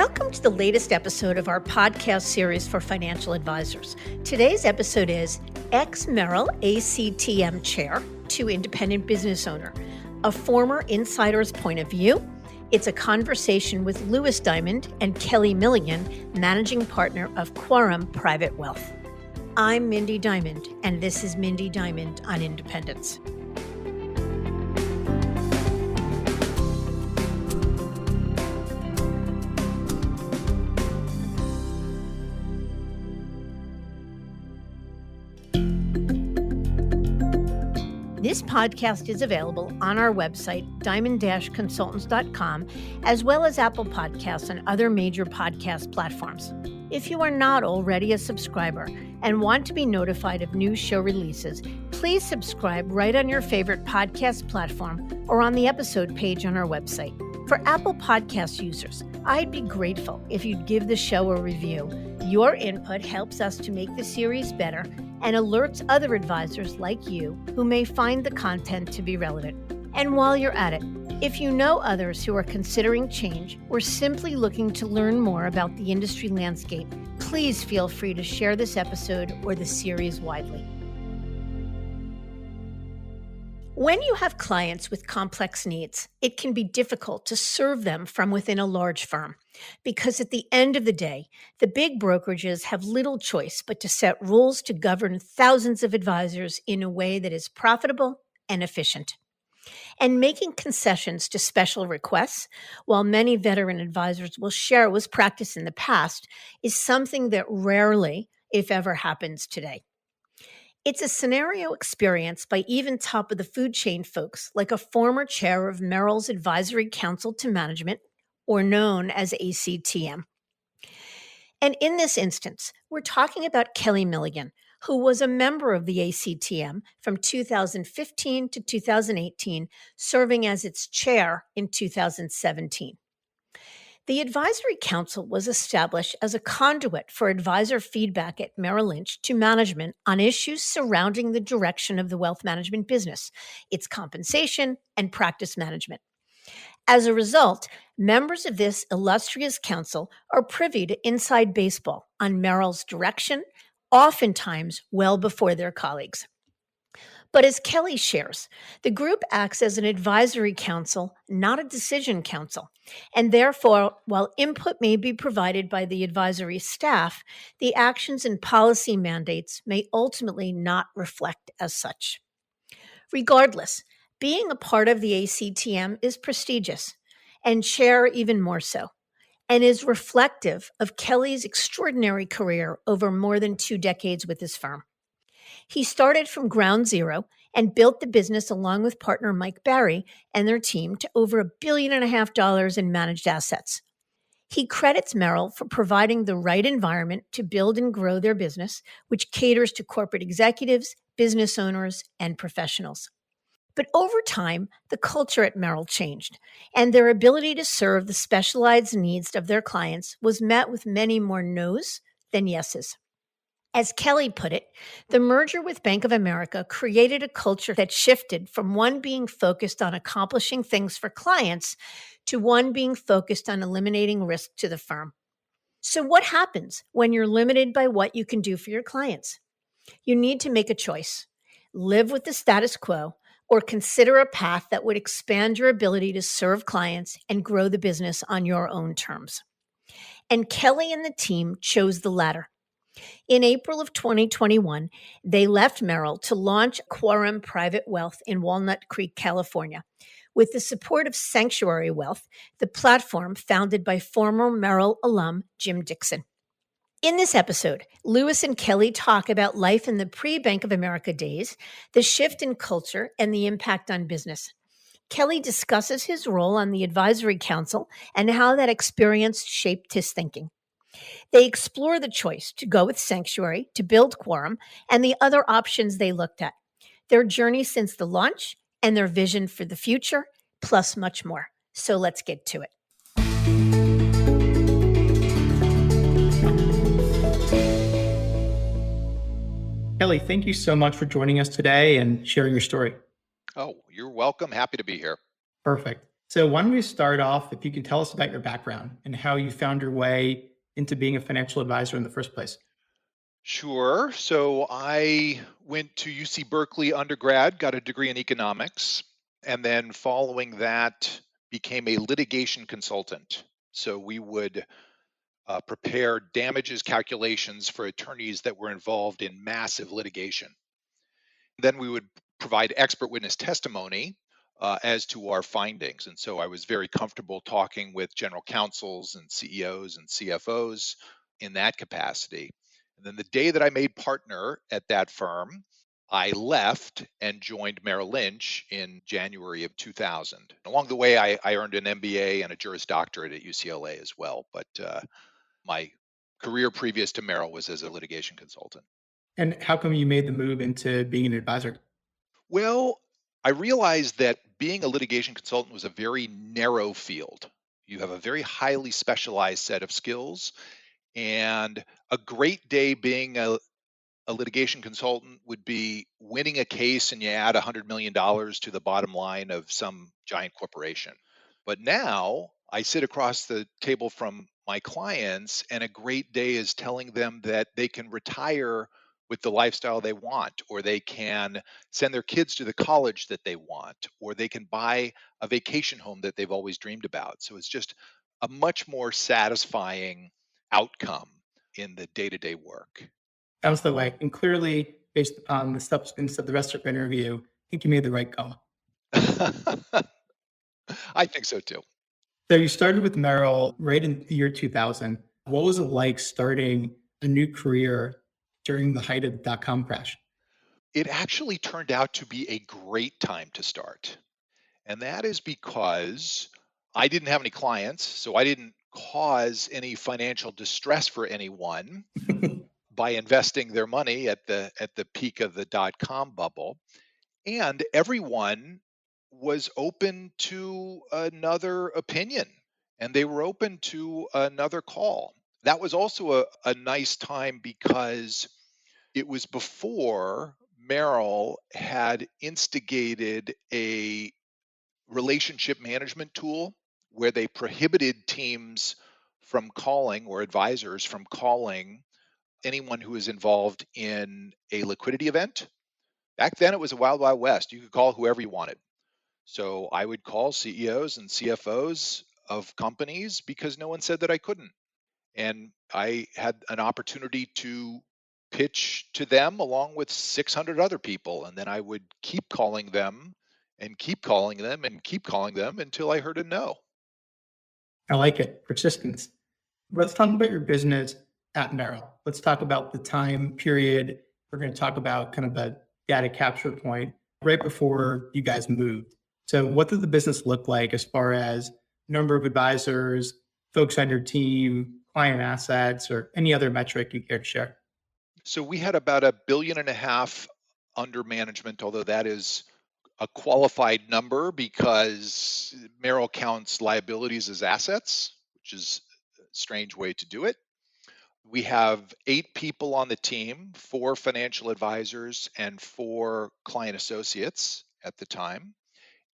Welcome to the latest episode of our podcast series for financial advisors. Today's episode is Ex-Merrill ACTM Chair to Independent Business Owner, a former insider's point of view. It's a conversation with Louis Diamond and Kelly Milligan, managing partner of Quorum Private Wealth. I'm Mindy Diamond, and this is Mindy Diamond on Independence. This podcast is available on our website, diamond-consultants.com, as well as Apple Podcasts and other major podcast platforms. If you are not already a subscriber and want to be notified of new show releases, please subscribe right on your favorite podcast platform or on the episode page on our website. For Apple Podcast users, I'd be grateful if you'd give the show a review. Your input helps us to make the series better and alerts other advisors like you who may find the content to be relevant. And while you're at it, if you know others who are considering change or simply looking to learn more about the industry landscape, please feel free to share this episode or the series widely. When you have clients with complex needs, it can be difficult to serve them from within a large firm because at the end of the day, the big brokerages have little choice but to set rules to govern thousands of advisors in a way that is profitable and efficient. And making concessions to special requests, while many veteran advisors will share was practiced in the past, is something that rarely, if ever, happens today. It's a scenario experienced by even top of the food chain folks like a former chair of Merrill's Advisory Council to Management, or known as ACTM. And in this instance, we're talking about Kelly Milligan, who was a member of the ACTM from 2015 to 2018, serving as its chair in 2017. The Advisory Council was established as a conduit for advisor feedback at Merrill Lynch to management on issues surrounding the direction of the wealth management business, its compensation, and practice management. As a result, members of this illustrious council are privy to inside baseball on Merrill's direction, oftentimes well before their colleagues. But as Kelly shares, the group acts as an advisory council, not a decision council. And therefore, while input may be provided by the advisory staff, the actions and policy mandates may ultimately not reflect as such. Regardless, being a part of the ACTM is prestigious, and chair even more so, and is reflective of Kelly's extraordinary career over more than 2 decades with his firm. He started from ground zero and built the business along with partner Mike Barry and their team to over $1.5 billion in managed assets. He credits Merrill for providing the right environment to build and grow their business, which caters to corporate executives, business owners, and professionals. But over time, the culture at Merrill changed, and their ability to serve the specialized needs of their clients was met with many more no's than yeses. As Kelly put it, the merger with Bank of America created a culture that shifted from one being focused on accomplishing things for clients to one being focused on eliminating risk to the firm. So what happens when you're limited by what you can do for your clients? You need to make a choice. Live with the status quo or consider a path that would expand your ability to serve clients and grow the business on your own terms. And Kelly and the team chose the latter. In April of 2021, they left Merrill to launch Quorum Private Wealth in Walnut Creek, California, with the support of Sanctuary Wealth, the platform founded by former Merrill alum Jim Dixon. In this episode, Louis and Kelly talk about life in the pre-Bank of America days, the shift in culture, and the impact on business. Kelly discusses his role on the Advisory Council and how that experience shaped his thinking. They explore the choice to go with Sanctuary, to build Quorum, and the other options they looked at, their journey since the launch, and their vision for the future, plus much more. So let's get to it. Kelly, thank you so much for joining us today and sharing your story. Oh, you're welcome. Happy to be here. Perfect. So, why don't we start off if you can tell us about your background and how you found your way into being a financial advisor in the first place? Sure. So I went to UC Berkeley undergrad, got a degree in economics, and then following that became a litigation consultant. So we would prepare damages calculations for attorneys that were involved in massive litigation. Then we would provide expert witness testimony as to our findings. And so I was very comfortable talking with general counsels and CEOs and CFOs in that capacity. And then the day that I made partner at that firm, I left and joined Merrill Lynch in January of 2000. Along the way, I earned an MBA and a Juris Doctorate at UCLA as well. But my career previous to Merrill was as a litigation consultant. And how come you made the move into being an advisor? Well, I realized that being a litigation consultant was a very narrow field. You have a very highly specialized set of skills, and a great day being a litigation consultant would be winning a case and you add $100 million to the bottom line of some giant corporation. But now I sit across the table from my clients, and a great day is telling them that they can retire with the lifestyle they want, or they can send their kids to the college that they want, or they can buy a vacation home that they've always dreamed about. So it's just a much more satisfying outcome in the day to day work. Sounds the way. And clearly, based upon the substance of the rest of the interview, I think you made the right call. I think so too. So, you started with Merrill right in the year 2000. What was it like starting a new career during the height of the dot-com crash? It actually turned out to be a great time to start. And that is because I didn't have any clients, so I didn't cause any financial distress for anyone by investing their money at the peak of the dot com bubble. And everyone was open to another opinion, and they were open to another call. That was also a nice time because it was before Merrill had instigated a relationship management tool where they prohibited teams from calling, or advisors from calling, anyone who was involved in a liquidity event. Back then, it was a wild, wild west. You could call whoever you wanted. So I would call CEOs and CFOs of companies because no one said that I couldn't. And I had an opportunity to pitch to them along with 600 other people. And then I would keep calling them and keep calling them and keep calling them until I heard a no. I like it. Persistence. Let's talk about your business at Merrill. Let's talk about the time period. We're going to talk about kind of a data capture point right before you guys moved. So, what did the business look like as far as number of advisors, folks on your team, client assets, or any other metric you care to share? So we had about a billion and a half under management, although that is a qualified number because Merrill counts liabilities as assets, which is a strange way to do it. We have 8 people on the team, 4 financial advisors and 4 client associates at the time.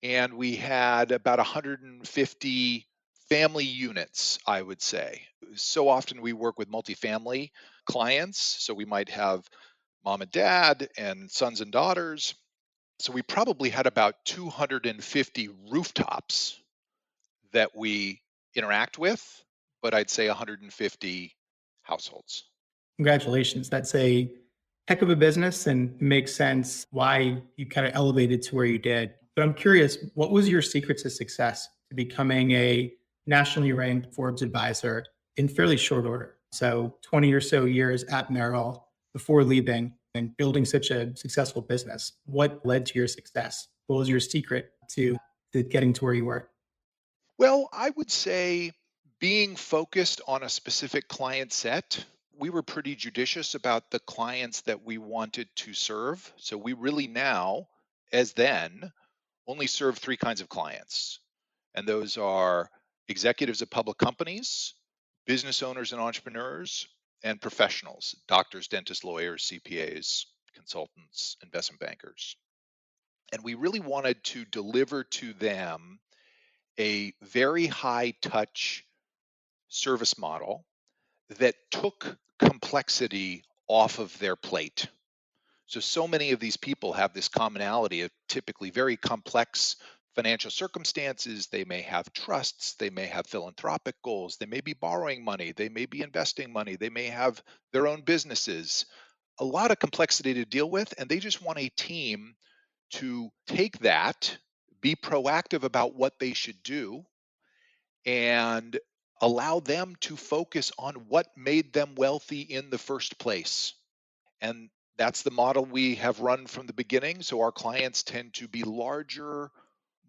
And we had about 150 family units, I would say. So often we work with multifamily clients. So we might have mom and dad and sons and daughters. So we probably had about 250 rooftops that we interact with, but I'd say 150 households. Congratulations. That's a heck of a business and it makes sense why you kind of elevated to where you did. But I'm curious, what was your secret to success to becoming a nationally ranked Forbes advisor in fairly short order? So 20 or so years at Merrill before leaving and building such a successful business. What led to your success? What was your secret to getting to where you were? Well, I would say being focused on a specific client set, we were pretty judicious about the clients that we wanted to serve. So we really now, as then, only serve 3 kinds of clients. And those are executives of public companies, business owners and entrepreneurs, and professionals, doctors, dentists, lawyers, CPAs, consultants, investment bankers. And we really wanted to deliver to them a very high touch service model that took complexity off of their plate. So many of these people have this commonality of typically very complex financial circumstances. They may have trusts, they may have philanthropic goals, they may be borrowing money, they may be investing money, they may have their own businesses. A lot of complexity to deal with, and they just want a team to take that, be proactive about what they should do, and allow them to focus on what made them wealthy in the first place. And that's the model we have run from the beginning. So our clients tend to be larger,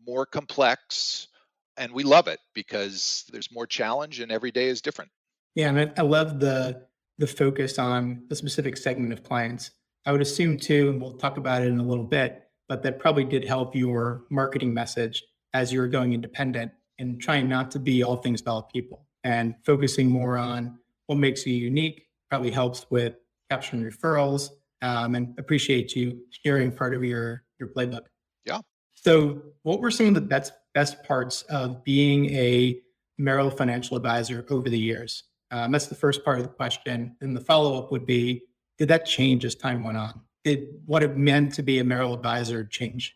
more complex, and we love it because there's more challenge and every day is different. Yeah, and I love the focus on the specific segment of clients. I would assume too, and we'll talk about it in a little bit, but that probably did help your marketing message as you were going independent and trying not to be all things to all people and focusing more on what makes you unique. Probably helps with capturing referrals, and appreciate you sharing part of your playbook. Yeah. So, what were some of the best parts of being a Merrill financial advisor over the years? That's the first part of the question. And the follow up would be, did that change as time went on? Did what it meant to be a Merrill advisor change?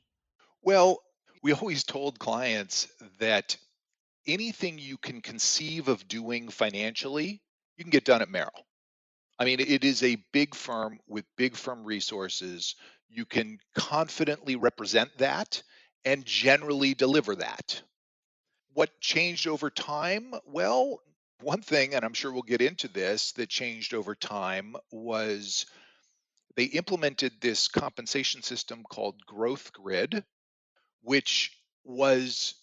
Well, we always told clients that anything you can conceive of doing financially, you can get done at Merrill. I mean, it is a big firm with big firm resources. You can confidently represent that and generally deliver that. What changed over time? Well, one thing, and I'm sure we'll get into this, that changed over time was they implemented this compensation system called Growth Grid, which was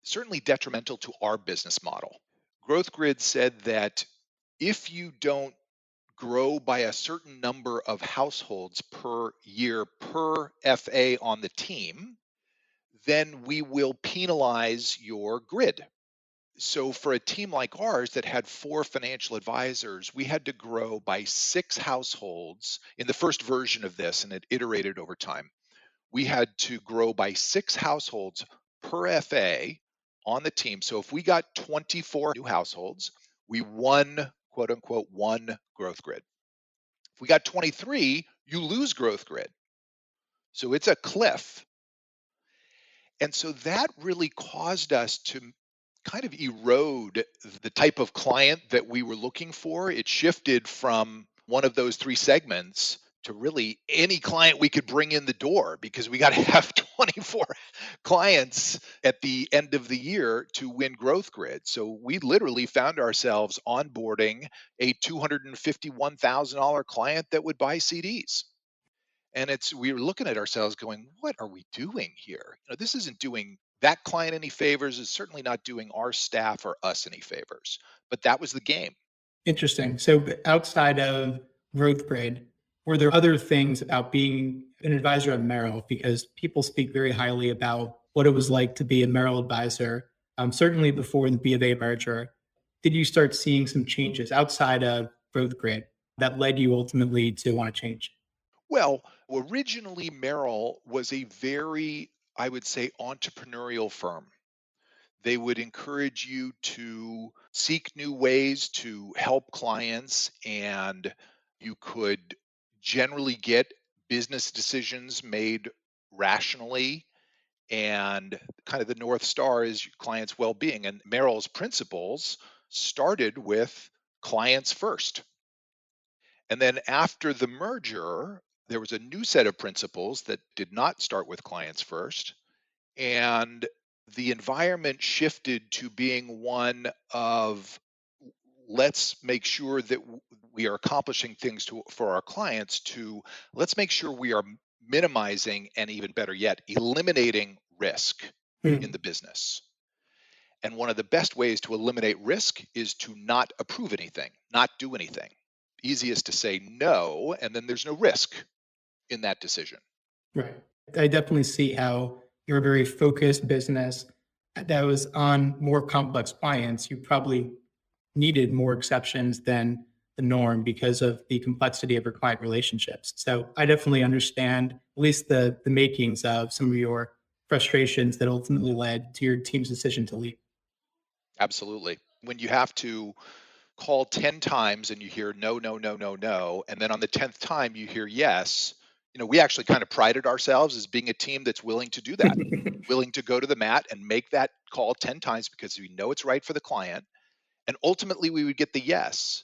certainly detrimental to our business model. Growth Grid said that if you don't grow by a certain number of households per year per FA on the team, then we will penalize your grid. So for a team like ours that had 4 financial advisors, we had to grow by 6 households in the first version of this, and it iterated over time. We had to grow by 6 households per FA on the team. So if we got 24 new households, we won, quote unquote, one growth grid. If we got 23, you lose growth grid. So it's a cliff. And so that really caused us to kind of erode the type of client that we were looking for. It shifted from one of those 3 segments to really any client we could bring in the door because we got to have 24 clients at the end of the year to win growth grid. So we literally found ourselves onboarding a $251,000 client that would buy CDs. And we were looking at ourselves going, what are we doing here? This isn't doing that client any favors. It's certainly not doing our staff or us any favors. But that was the game. Interesting. So, outside of growth grade, were there other things about being an advisor at Merrill? Because people speak very highly about what it was like to be a Merrill advisor, certainly before the B of A merger. Did you start seeing some changes outside of growth grade that led you ultimately to want to change? Well, originally, Merrill was a very, I would say, entrepreneurial firm. They would encourage you to seek new ways to help clients, and you could generally get business decisions made rationally. And kind of the North Star is your client's well being. And Merrill's principles started with clients first. And then after the merger, there was a new set of principles that did not start with clients first. And the environment shifted to being one of let's make sure that we are accomplishing things for our clients to let's make sure we are minimizing and even better yet, eliminating risk in the business. And one of the best ways to eliminate risk is to not approve anything, not do anything. Easiest to say no, and then there's no risk in that decision. Right. I definitely see how you're a very focused business that was on more complex clients. You probably needed more exceptions than the norm because of the complexity of your client relationships. So I definitely understand at least the makings of some of your frustrations that ultimately led to your team's decision to leave? Absolutely. When you have to call 10 times and you hear no, no, no, no, no, and then on the 10th time you hear yes, we actually kind of prided ourselves as being a team that's willing to do that, willing to go to the mat and make that call 10 times because we know it's right for the client. And ultimately we would get the yes.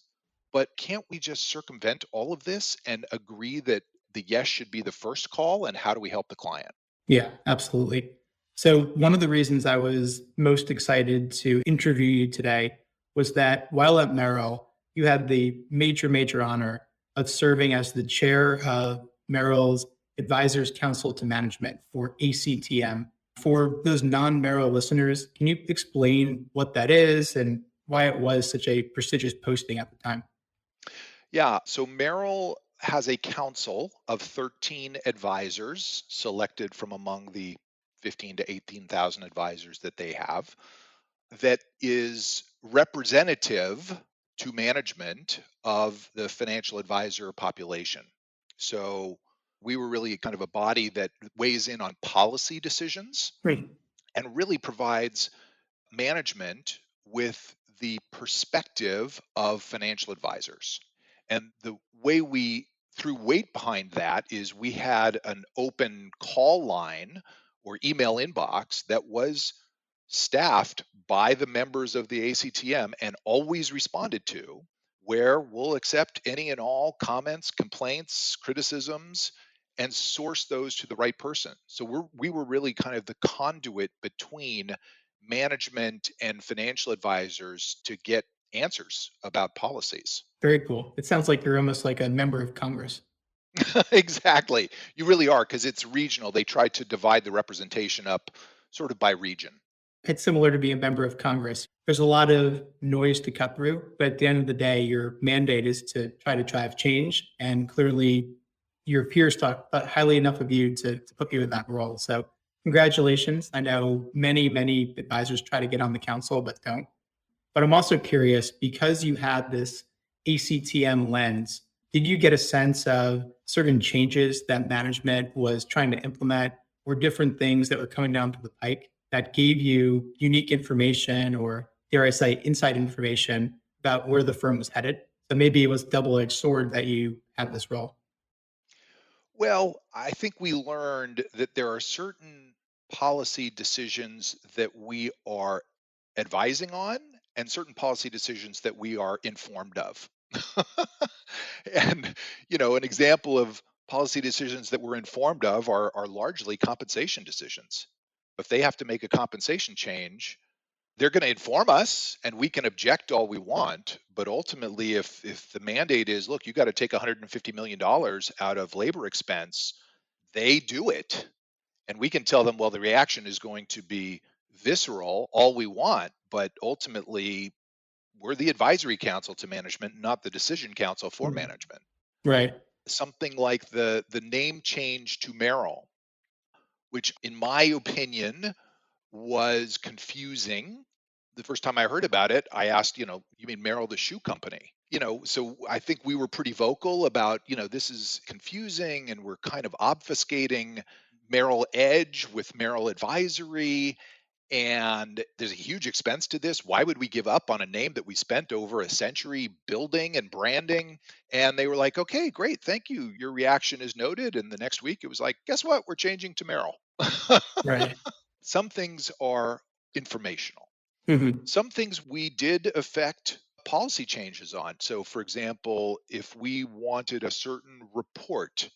But can't we just circumvent all of this and agree that the yes should be the first call? And how do we help the client? Yeah, absolutely. So, one of the reasons I was most excited to interview you today was that while at Merrill, you had the major honor of serving as the chair of Merrill's Advisors Council to Management for ACTM. For those non Merrill listeners, can you explain what that is and why it was such a prestigious posting at the time? Yeah. So Merrill has a council of 13 advisors selected from among the 15 to 18,000 advisors that they have that is representative to management of the financial advisor population. So we were really kind of a body that weighs in on policy decisions Great. and really provides management with the perspective of financial advisors. And the way we threw weight behind that is we had an open call line or email inbox that was staffed by the members of the ACTM and always responded to, where we'll accept any and all comments, complaints, criticisms, and source those to the right person. So we were really kind of the conduit between management and financial advisors to get answers about policies. Very cool. It sounds like you're almost like a member of Congress. Exactly. You really are because it's regional. They try to divide the representation up sort of by region. It's similar to being a member of Congress. There's a lot of noise to cut through, but at the end of the day, your mandate is to try to drive change. And clearly, your peers talk highly enough of you to put you in that role. So, congratulations. I know many advisors try to get on the council, but don't. But I'm also curious because you had this ACTM lens, did you get a sense of certain changes that management was trying to implement or different things that were coming down to the pike that gave you unique information or, dare I say, inside information about where the firm was headed? So maybe it was double-edged sword that you had this role. Well, I think we learned that there are certain policy decisions that we are advising on and certain policy decisions that we are informed of. And, an example of policy decisions that we're informed of are largely compensation decisions. If they have to make a compensation change, they're going to inform us and we can object all we want. But ultimately, if the mandate is, look, you got to take $150 million out of labor expense, they do it. And we can tell them, well, the reaction is going to be visceral, all we want. But ultimately, we're the advisory council to management, not the decision council for Mm. management. Right. Something like the name change to Merrill, which in my opinion was confusing. The first time I heard about it, I asked, you mean Merrill the shoe company? So I think we were pretty vocal about, this is confusing and we're kind of obfuscating Merrill Edge with Merrill Advisory. And there's a huge expense to this. Why would we give up on a name that we spent over a century building and branding? And they were like, okay, great. Thank you. Your reaction is noted. And the next week it was like, guess what? We're changing to Merrill. Right. Some things are informational. Mhm. Some things we did affect policy changes on. So, for example, if we wanted a certain report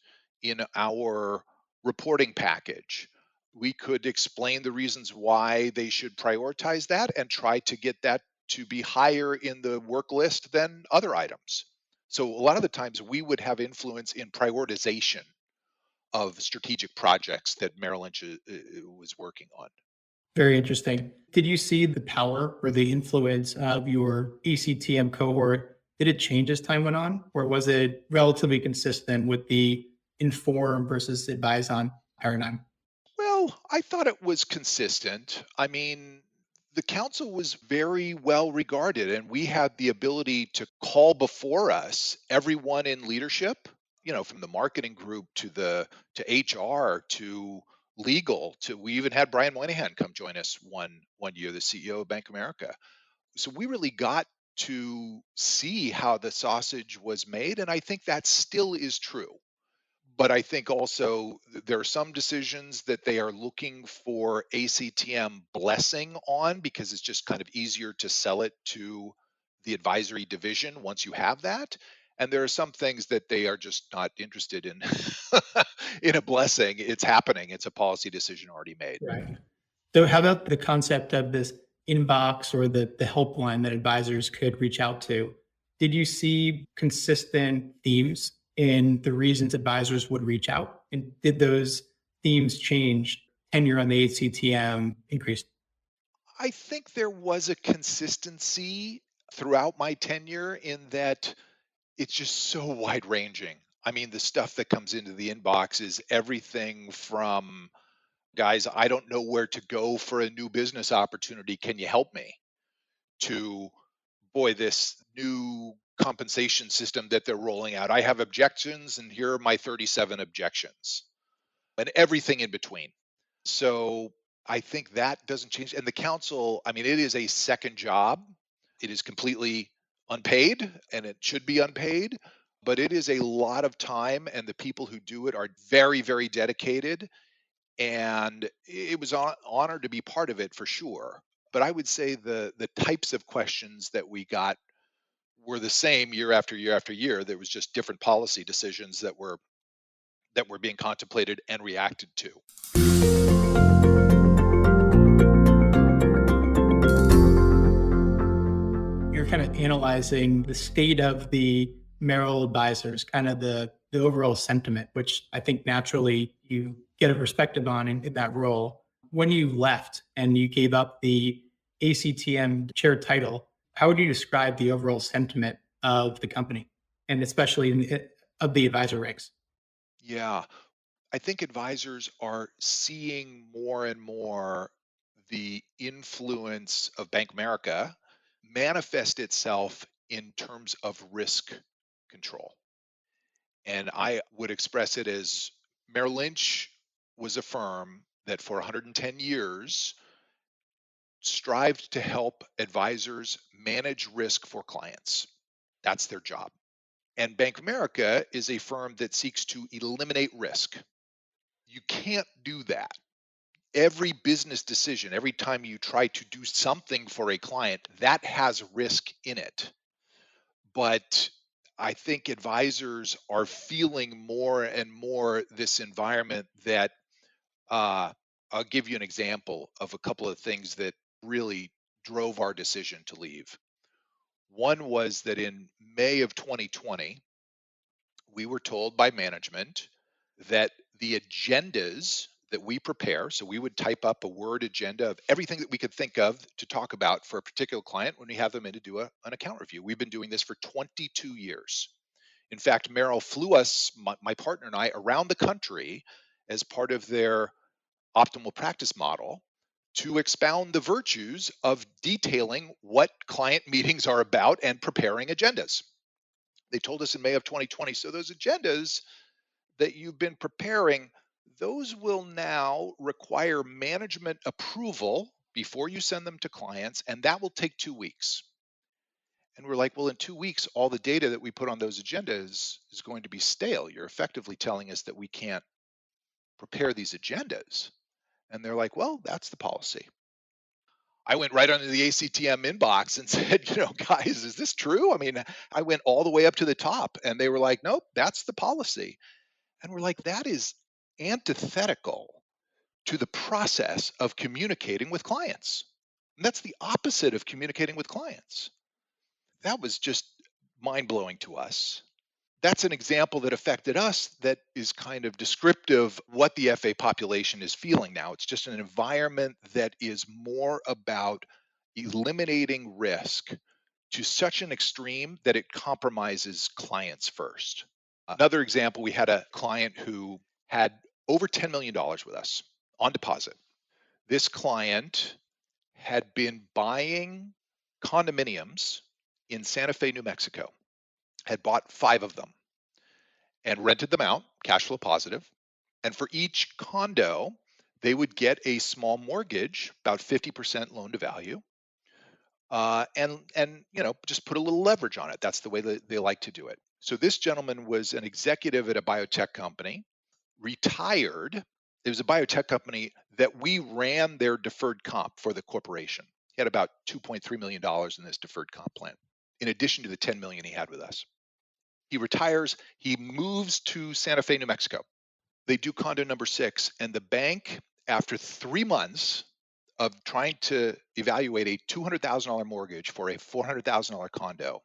in our reporting package, we could explain the reasons why they should prioritize that and try to get that to be higher in the work list than other items. So, a lot of the times we would have influence in prioritization of strategic projects that Merrill Lynch was working on. Very interesting. Did you see the power or the influence of your ECTM cohort? Did it change as time went on, or was it relatively consistent with the inform versus advise on paradigm? Well, I thought it was consistent. I mean, the council was very well regarded, and we had the ability to call before us everyone in leadership, from the marketing group to HR to legal to, we even had Brian Moynihan come join us one year, the CEO of Bank of America. So we really got to see how the sausage was made, and I think that still is true. But I think also there are some decisions that they are looking for ACTM blessing on, because it's just kind of easier to sell it to the advisory division once you have that. And there are some things that they are just not interested in in a blessing. It's happening. It's a policy decision already made. Right. So how about the concept of this inbox or the helpline that advisors could reach out to? Did you see consistent themes in the reasons advisors would reach out? And did those themes change tenure on the ACTM increased? I think there was a consistency throughout my tenure in that it's just so wide ranging. I mean, the stuff that comes into the inbox is everything from, guys, I don't know where to go for a new business opportunity. Can you help me? To, boy, this new compensation system that they're rolling out. I have objections, and here are my 37 objections, and everything in between. So I think that doesn't change. And the council, I mean, it is a second job. It is completely unpaid, and it should be unpaid, but it is a lot of time, and the people who do it are very, very dedicated. And it was an honor to be part of it for sure. But I would say the types of questions that we got were the same year after year after year. There was just different policy decisions that were being contemplated and reacted to. You're kind of analyzing the state of the Merrill advisors, kind of the overall sentiment, which I think naturally you get a perspective on in that role. When you left and you gave up the ACTM chair title, how would you describe the overall sentiment of the company and especially of the advisor ranks? Yeah, I think advisors are seeing more and more the influence of Bank America manifest itself in terms of risk control. And I would express it as Merrill Lynch was a firm that for 110 years strived to help advisors manage risk for clients. That's their job. And Bank of America is a firm that seeks to eliminate risk. You can't do that. Every business decision, every time you try to do something for a client, that has risk in it. But I think advisors are feeling more and more this environment that, uh, I'll give you an example of a couple of things that really drove our decision to leave. One was that in May of 2020, we were told by management that the agendas that we prepare, so we would type up a Word agenda of everything that we could think of to talk about for a particular client when we have them in to do an account review. We've been doing this for 22 years. In fact, Merrill flew us, my partner and I, around the country as part of their optimal practice model to expound the virtues of detailing what client meetings are about and preparing agendas. They told us in May of 2020, so those agendas that you've been preparing, those will now require management approval before you send them to clients, and that will take 2 weeks. And we're like, well, in 2 weeks, all the data that we put on those agendas is going to be stale. You're effectively telling us that we can't prepare these agendas. And they're like, well, that's the policy. I went right onto the ACTM inbox and said, guys, is this true? I mean, I went all the way up to the top, and they were like, nope, that's the policy. And we're like, that is antithetical to the process of communicating with clients. And that's the opposite of communicating with clients. That was just mind blowing to us. That's an example that affected us that is kind of descriptive what the FA population is feeling now. It's just an environment that is more about eliminating risk to such an extreme that it compromises clients first. Another example, we had a client who had over $10 million with us on deposit. This client had been buying condominiums in Santa Fe, New Mexico, had bought 5 of them and rented them out, cash flow positive. And for each condo, they would get a small mortgage, about 50% loan to value, and just put a little leverage on it. That's the way that they like to do it. So this gentleman was an executive at a biotech company, retired. It was a biotech company that we ran their deferred comp for the corporation. He had about $2.3 million in this deferred comp plan, in addition to the 10 million he had with us. He retires, he moves to Santa Fe, New Mexico. They do condo number 6, and the bank, after 3 months of trying to evaluate a $200,000 mortgage for a $400,000 condo,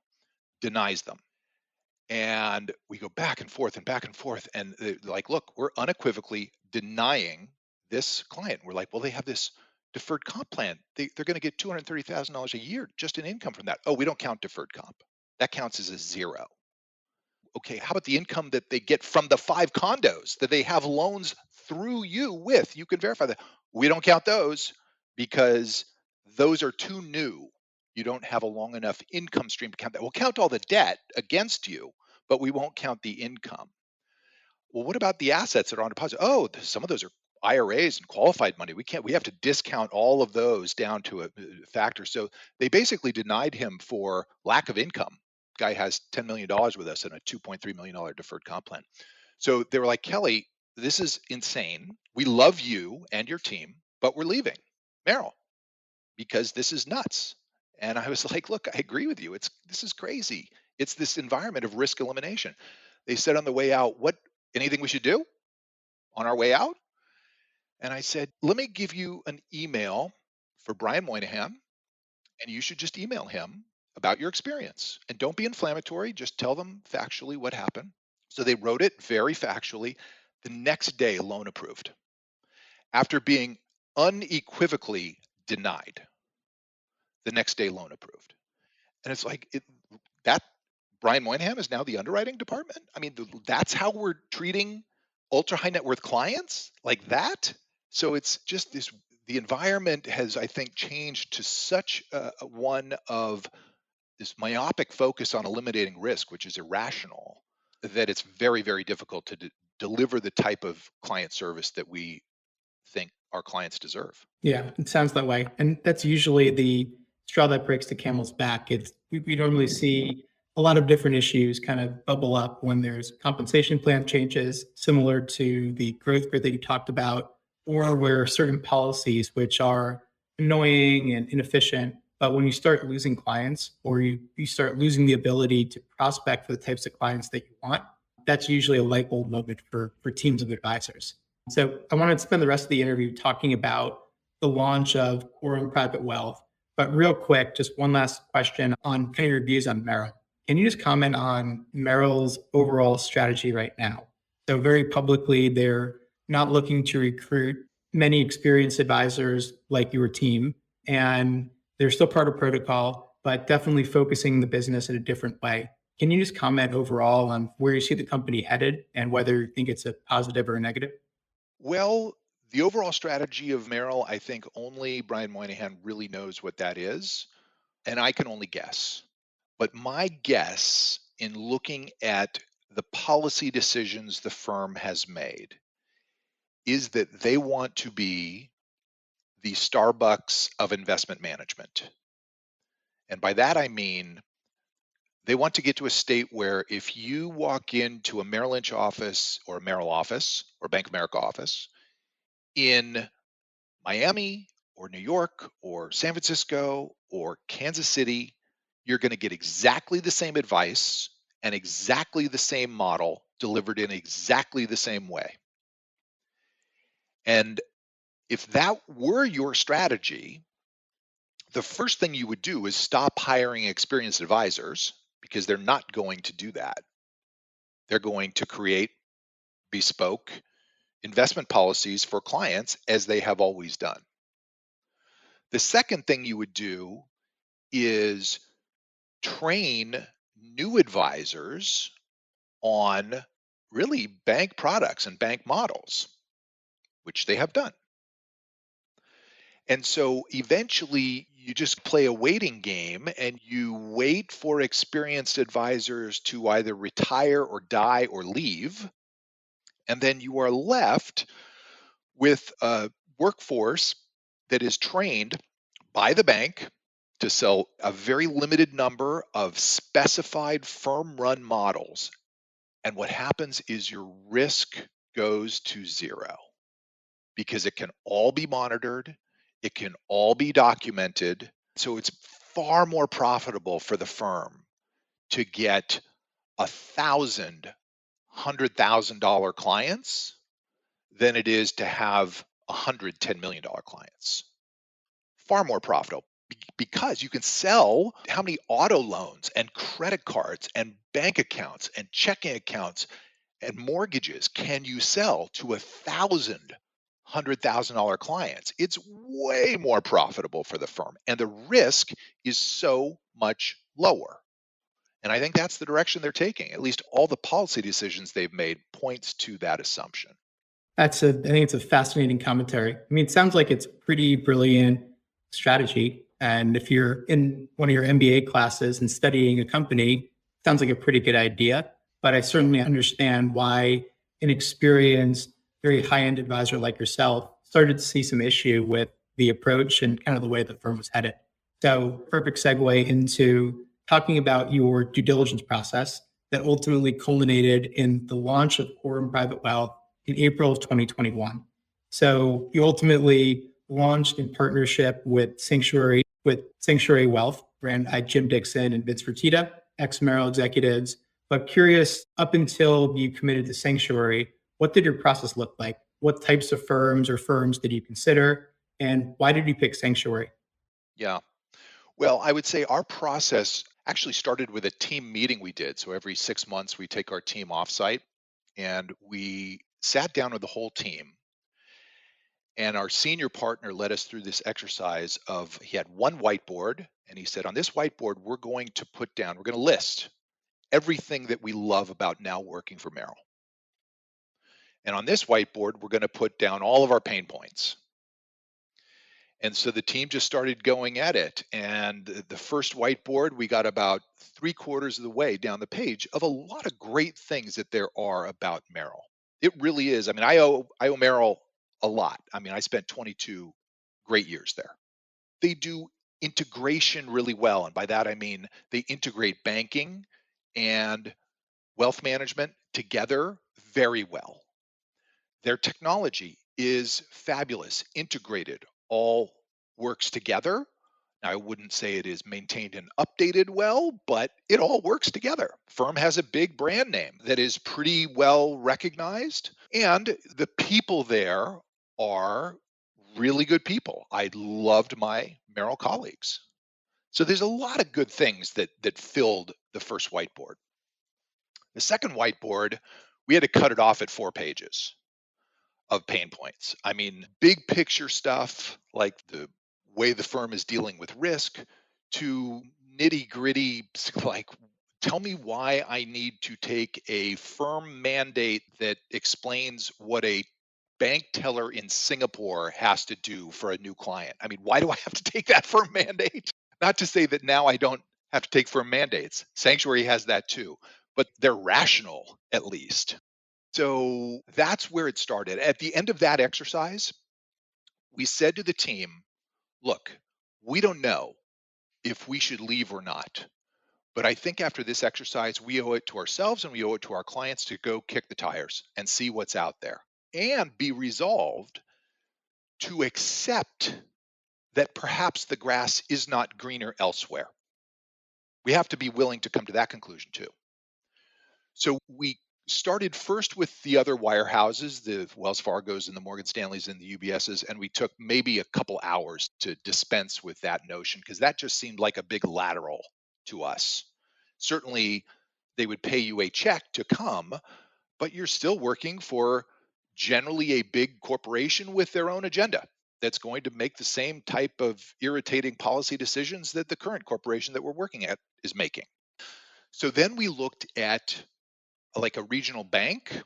denies them. And we go back and forth and back and forth. And they're like, look, we're unequivocally denying this client. We're like, well, they have this deferred comp plan. They're going to get $230,000 a year just in income from that. Oh, we don't count deferred comp. That counts as a zero. Okay, how about the income that they get from the 5 condos that they have loans through you with? You can verify that. We don't count those because those are too new. You don't have a long enough income stream to count that. We'll count all the debt against you, but we won't count the income. Well, what about the assets that are on deposit? Oh, some of those are IRAs and qualified money. We have to discount all of those down to a factor. So they basically denied him for lack of income. Guy has $10 million with us and a $2.3 million deferred comp plan. So they were like, Kelly, this is insane. We love you and your team, but we're leaving Merrill because this is nuts. And I was like, look, I agree with you. This is crazy. It's this environment of risk elimination. They said on the way out, anything we should do on our way out? And I said, let me give you an email for Brian Moynihan, and you should just email him about your experience. And don't be inflammatory, just tell them factually what happened. So they wrote it very factually. The next day, loan approved. After being unequivocally denied, the next day, loan approved. And it's like, that Brian Moynihan is now the underwriting department? I mean, that's how we're treating ultra high net worth clients, like that? So it's just the environment has, I think, changed to such one of this myopic focus on eliminating risk, which is irrational, that it's very, very difficult to deliver the type of client service that we think our clients deserve. Yeah, it sounds that way. And that's usually the straw that breaks the camel's back. We normally see a lot of different issues kind of bubble up when there's compensation plan changes, similar to the growth rate that you talked about, or where certain policies which are annoying and inefficient. But when you start losing clients, or you start losing the ability to prospect for the types of clients that you want, that's usually a light bulb moment for teams of advisors. So I wanted to spend the rest of the interview talking about the launch of Quorum Private Wealth. But real quick, just one last question on kind of your views on Merrill. Can you just comment on Merrill's overall strategy right now? So very publicly, they're not looking to recruit many experienced advisors like your team, and they're still part of protocol, but definitely focusing the business in a different way. Can you just comment overall on where you see the company headed and whether you think it's a positive or a negative? Well, the overall strategy of Merrill, I think only Brian Moynihan really knows what that is, and I can only guess. But my guess in looking at the policy decisions the firm has made is that they want to be the Starbucks of investment management. And by that, I mean, they want to get to a state where if you walk into a Merrill Lynch office or a Merrill office or Bank of America office in Miami or New York or San Francisco or Kansas City, you're going to get exactly the same advice and exactly the same model delivered in exactly the same way. And if that were your strategy, the first thing you would do is stop hiring experienced advisors, because they're not going to do that. They're going to create bespoke investment policies for clients, as they have always done. The second thing you would do is train new advisors on really bank products and bank models, which they have done. And so eventually you just play a waiting game and you wait for experienced advisors to either retire or die or leave. And then you are left with a workforce that is trained by the bank to sell a very limited number of specified firm run models. And what happens is your risk goes to zero because it can all be monitored, it can all be documented. So it's far more profitable for the firm to get 1,000 $100,000 clients than it is to have $110 million clients. Far more profitable because you can sell how many auto loans and credit cards and bank accounts and checking accounts and mortgages can you sell to 1,000 $100,000 clients. It's way more profitable for the firm, and the risk is so much lower. And I think that's the direction they're taking. At least all the policy decisions they've made points to that assumption. I think it's a fascinating commentary. I mean, it sounds like it's a pretty brilliant strategy. And if you're in one of your MBA classes and studying a company, it sounds like a pretty good idea. But I certainly understand why an experienced, very high-end advisor like yourself started to see some issue with the approach and kind of the way the firm was headed. So perfect segue into talking about your due diligence process that ultimately culminated in the launch of Quorum Private Wealth in April of 2021. So you ultimately launched in partnership with Sanctuary Wealth, ran by Jim Dixon and Vince Fertitta, ex-Merrill executives. But curious, up until you committed to Sanctuary, what did your process look like? What types of firms or firms did you consider? And why did you pick Sanctuary? Yeah. Well, I would say our process actually started with a team meeting we did. So every 6 months, we take our team offsite and we sat down with the whole team. And our senior partner led us through this exercise of he had one whiteboard and he said, on this whiteboard, we're going to list everything that we love about now working for Merrill. And on this whiteboard, we're going to put down all of our pain points. And so the team just started going at it. And the first whiteboard, we got about 3/4 of the way down the page of a lot of great things that there are about Merrill. It really is. I mean, I owe Merrill a lot. I mean, I spent 22 great years there. They do integration really well. And by that, I mean they integrate banking and wealth management together very well. Their technology is fabulous, integrated, all works together. Now, I wouldn't say it is maintained and updated well, but it all works together. Firm has a big brand name that is pretty well recognized, and the people there are really good people. I loved my Merrill colleagues. So there's a lot of good things that filled the first whiteboard. The second whiteboard, we had to cut it off at 4 pages of pain points. I mean, big picture stuff like the way the firm is dealing with risk to nitty gritty, like, tell me why I need to take a firm mandate that explains what a bank teller in Singapore has to do for a new client. I mean, why do I have to take that firm mandate? Not to say that now I don't have to take firm mandates. Sanctuary has that too, but they're rational at least. So that's where it started. At the end of that exercise, we said to the team, look, we don't know if we should leave or not. But I think after this exercise, we owe it to ourselves and we owe it to our clients to go kick the tires and see what's out there and be resolved to accept that perhaps the grass is not greener elsewhere. We have to be willing to come to that conclusion too. So we started first with the other wirehouses, the Wells Fargos and the Morgan Stanleys and the UBSs, and we took maybe a couple hours to dispense with that notion because that just seemed like a big lateral to us. Certainly, they would pay you a check to come, but you're still working for generally a big corporation with their own agenda that's going to make the same type of irritating policy decisions that the current corporation that we're working at is making. So then we looked at like a regional bank,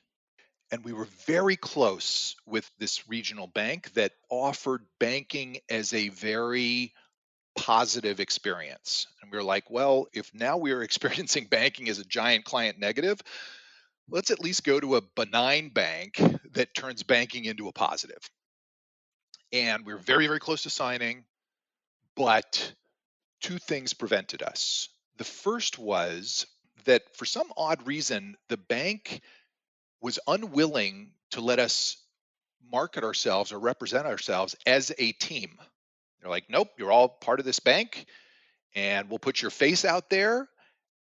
and we were very close with this regional bank that offered banking as a very positive experience. And we were like, well, if now we are experiencing banking as a giant client negative, let's at least go to a benign bank that turns banking into a positive. And we were very, very close to signing, but two things prevented us. The first was that for some odd reason, the bank was unwilling to let us market ourselves or represent ourselves as a team. They're like, nope, you're all part of this bank, and we'll put your face out there,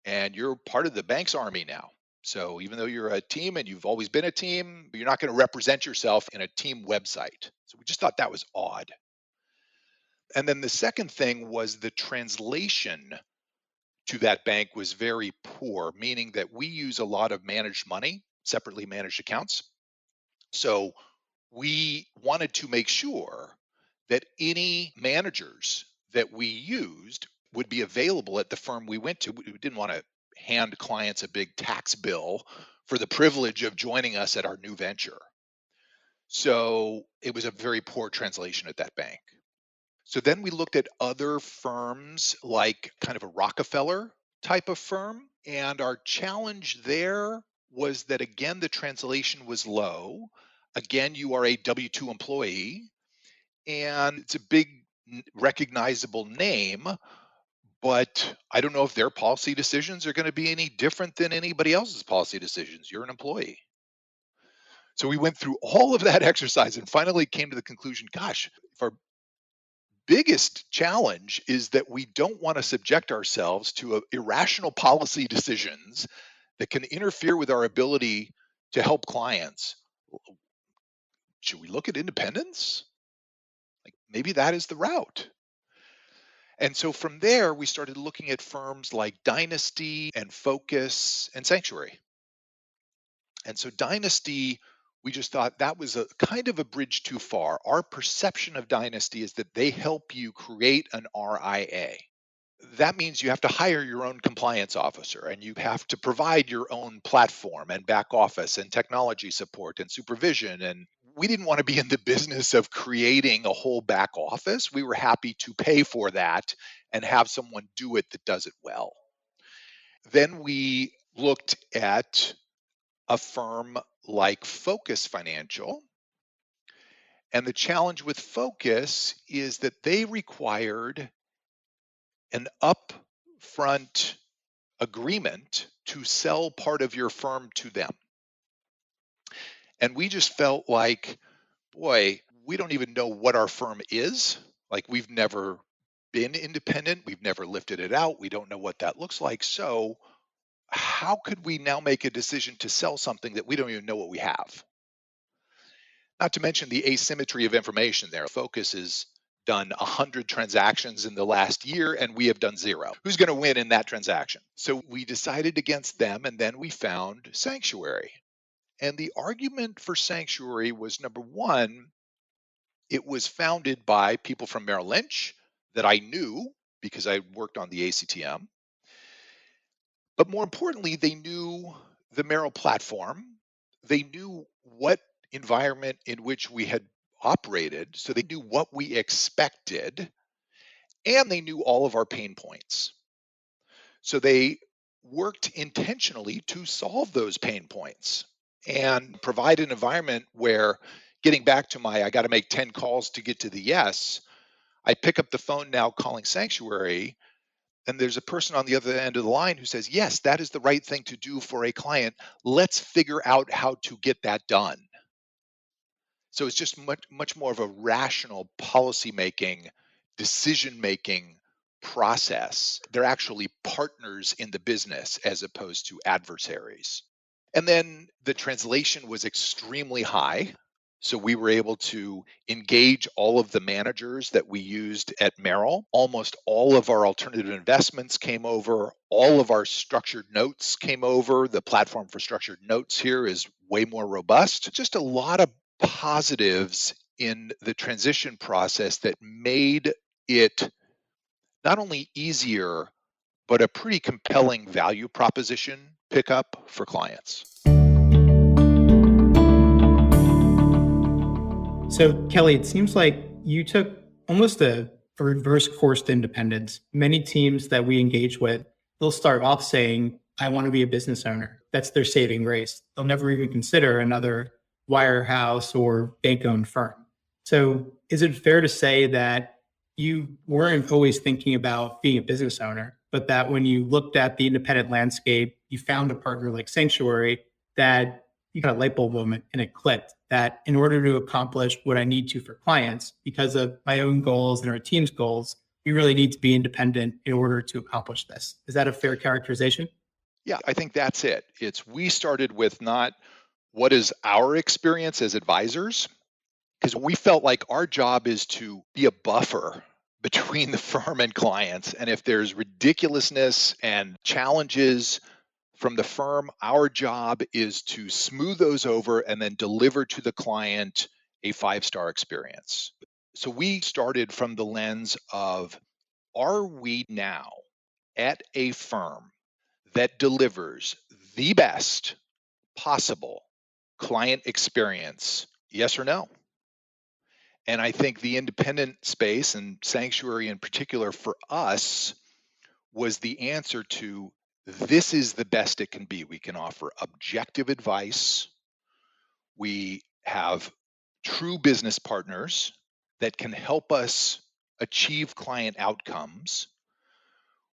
and you're part of the bank's army now. So even though you're a team and you've always been a team, you're not going to represent yourself in a team website. So we just thought that was odd. And then the second thing was the translation to that bank was very poor, meaning that we use a lot of managed money, separately managed accounts. So we wanted to make sure that any managers that we used would be available at the firm we went to. We didn't want to hand clients a big tax bill for the privilege of joining us at our new venture. So it was a very poor translation at that bank. So then we looked at other firms like kind of a Rockefeller type of firm. And our challenge there was that, again, the translation was low. Again, you are a W 2 employee, and it's a big recognizable name, but I don't know if their policy decisions are going to be any different than anybody else's policy decisions. You're an employee. So we went through all of that exercise and finally came to the conclusion, gosh, if our biggest challenge is that we don't want to subject ourselves to irrational policy decisions that can interfere with our ability to help clients. Should we look at independence? Like maybe that is the route. And so from there, we started looking at firms like Dynasty and Focus and Sanctuary. And so Dynasty, we just thought that was a kind of a bridge too far. Our perception of Dynasty is that they help you create an RIA. That means you have to hire your own compliance officer and you have to provide your own platform and back office and technology support and supervision. And we didn't want to be in the business of creating a whole back office. We were happy to pay for that and have someone do it that does it well. Then we looked at a firm like Focus Financial. And the challenge with Focus is that they required an upfront agreement to sell part of your firm to them. And we just felt like, boy, we don't even know what our firm is. Like we've never been independent. We've never lifted it out. We don't know what that looks like. So how could we now make a decision to sell something that we don't even know what we have? Not to mention the asymmetry of information there. Focus has done 100 transactions in the last year, and we have done 0. Who's going to win in that transaction? So we decided against them, and then we found Sanctuary. And the argument for Sanctuary was, number one, it was founded by people from Merrill Lynch that I knew because I worked on the ACTM. But more importantly, they knew the Merrill platform. They knew what environment in which we had operated, so they knew what we expected, and they knew all of our pain points. So they worked intentionally to solve those pain points and provide an environment where, getting back to I got to make 10 calls to get to the yes, I pick up the phone now calling Sanctuary, and there's a person on the other end of the line who says, yes, that is the right thing to do for a client. Let's figure out how to get that done. So it's just much more of a rational policy-making, decision-making process. They're actually partners in the business as opposed to adversaries. And then the translation was extremely high. So we were able to engage all of the managers that we used at Merrill. Almost all of our alternative investments came over. All of our structured notes came over. The platform for structured notes here is way more robust. Just a lot of positives in the transition process that made it not only easier, but a pretty compelling value proposition pickup for clients. So, Kelly, it seems like you took almost a reverse course to independence. Many teams that we engage with, they'll start off saying, I want to be a business owner. That's their saving grace. They'll never even consider another wirehouse or bank-owned firm. So is it fair to say that you weren't always thinking about being a business owner, but that when you looked at the independent landscape, you found a partner like Sanctuary that you got a light bulb moment and it clicked that in order to accomplish what I need to for clients, because of my own goals and our team's goals, we really need to be independent in order to accomplish this. Is that a fair characterization? Yeah, I think that's it. It's we started with not what is our experience as advisors, because we felt like our job is to be a buffer between the firm and clients. And if there's ridiculousness and challenges from the firm, our job is to smooth those over and then deliver to the client a five-star experience. So we started from the lens of, are we now at a firm that delivers the best possible client experience? Yes or no? And I think the independent space and Sanctuary in particular for us was the answer to, this is the best it can be. We can offer objective advice. We have true business partners that can help us achieve client outcomes.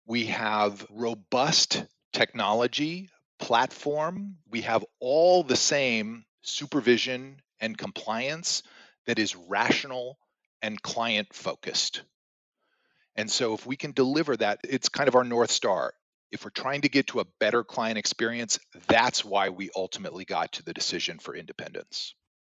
We have robust technology platform. We have all the same supervision and compliance that is rational and client focused. And so if we can deliver that, it's kind of our North Star. If we're trying to get to a better client experience, that's why we ultimately got to the decision for independence.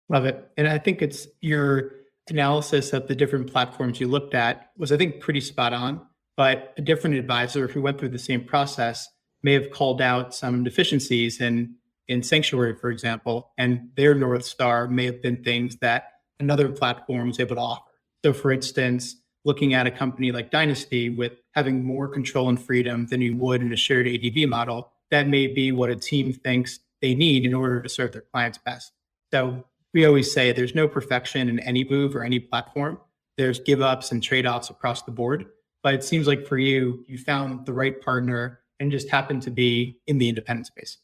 Love it. And I think it's your analysis of the different platforms you looked at was, I think, pretty spot on. But a different advisor who went through the same process may have called out some deficiencies in Sanctuary, for example, and their North Star may have been things that another platform was able to offer. So, for instance, looking at a company like Dynasty with having more control and freedom than you would in a shared ADV model, that may be what a team thinks they need in order to serve their clients best. So we always say there's no perfection in any move or any platform. There's give ups and trade offs across the board. But it seems like for you, you found the right partner and just happened to be in the independent space.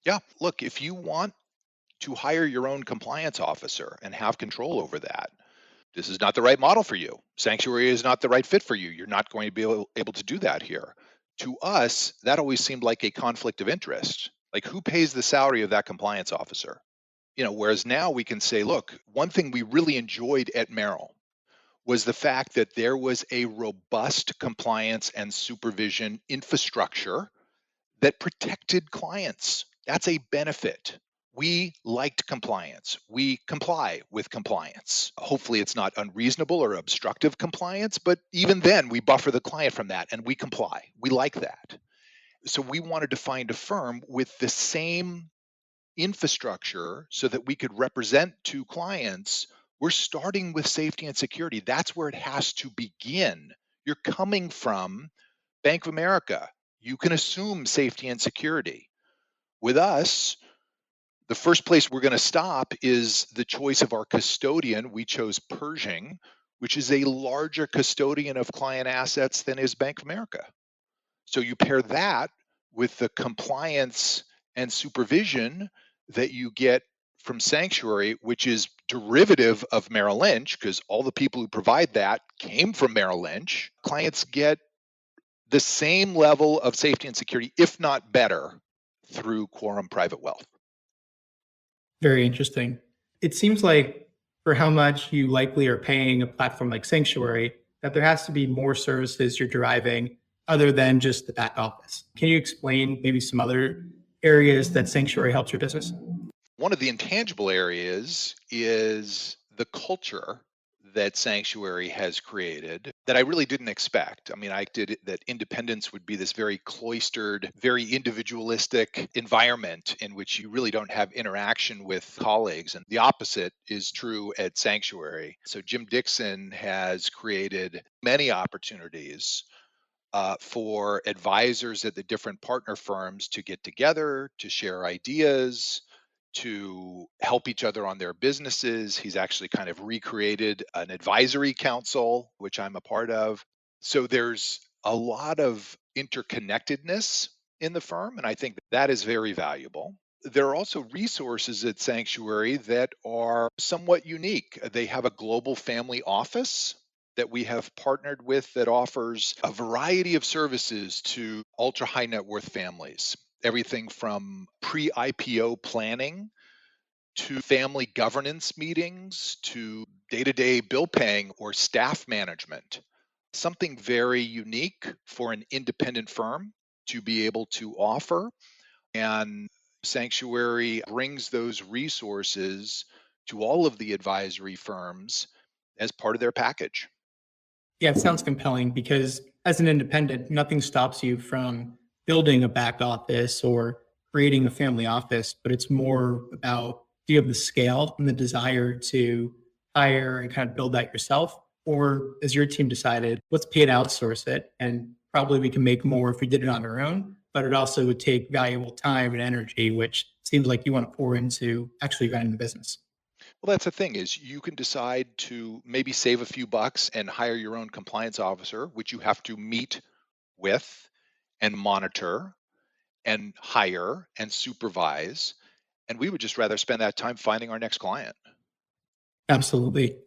Yeah, look, if you want to hire your own compliance officer and have control over that, this is not the right model for you. Sanctuary is not the right fit for you. You're not going to be able to do that here. To us, that always seemed like a conflict of interest. Like, who pays the salary of that compliance officer? Whereas now we can say, look, one thing we really enjoyed at Merrill was the fact that there was a robust compliance and supervision infrastructure that protected clients. That's a benefit. We liked compliance. We comply with compliance. Hopefully, it's not unreasonable or obstructive compliance, but even then, we buffer the client from that and we comply. We like that. So, we wanted to find a firm with the same infrastructure so that we could represent to clients. We're starting with safety and security. That's where it has to begin. You're coming from Bank of America. You can assume safety and security. With us, the first place we're going to stop is the choice of our custodian. We chose Pershing, which is a larger custodian of client assets than is Bank of America. So you pair that with the compliance and supervision that you get from Sanctuary, which is derivative of Merrill Lynch, because all the people who provide that came from Merrill Lynch. Clients get the same level of safety and security, if not better, through Quorum Private Wealth. Very interesting. It seems like for how much you likely are paying a platform like Sanctuary, that there has to be more services you're deriving other than just the back office. Can you explain maybe some other areas that Sanctuary helps your business? One of the intangible areas is the culture that Sanctuary has created that I really didn't expect. I mean, I did it that independence would be this very cloistered, very individualistic environment in which you really don't have interaction with colleagues. And the opposite is true at Sanctuary. So Jim Dixon has created many opportunities for advisors at the different partner firms to get together, to share ideas, to help each other on their businesses. He's actually kind of recreated an advisory council, which I'm a part of. So there's a lot of interconnectedness in the firm, and I think that is very valuable. There are also resources at Sanctuary that are somewhat unique. They have a global family office that we have partnered with that offers a variety of services to ultra high net worth families. Everything from pre IPO planning to family governance meetings to day to day bill paying or staff management. Something very unique for an independent firm to be able to offer. And Sanctuary brings those resources to all of the advisory firms as part of their package. Yeah, it sounds compelling because as an independent, nothing stops you from building a back office or creating a family office, but it's more about do you have the scale and the desire to hire and kind of build that yourself? Or as your team decided, let's pay to outsource it and probably we can make more if we did it on our own, but it also would take valuable time and energy, which seems like you want to pour into actually running the business. Well, that's the thing is you can decide to maybe save a few bucks and hire your own compliance officer, which you have to meet with and monitor and hire and supervise. And we would just rather spend that time finding our next client. Absolutely.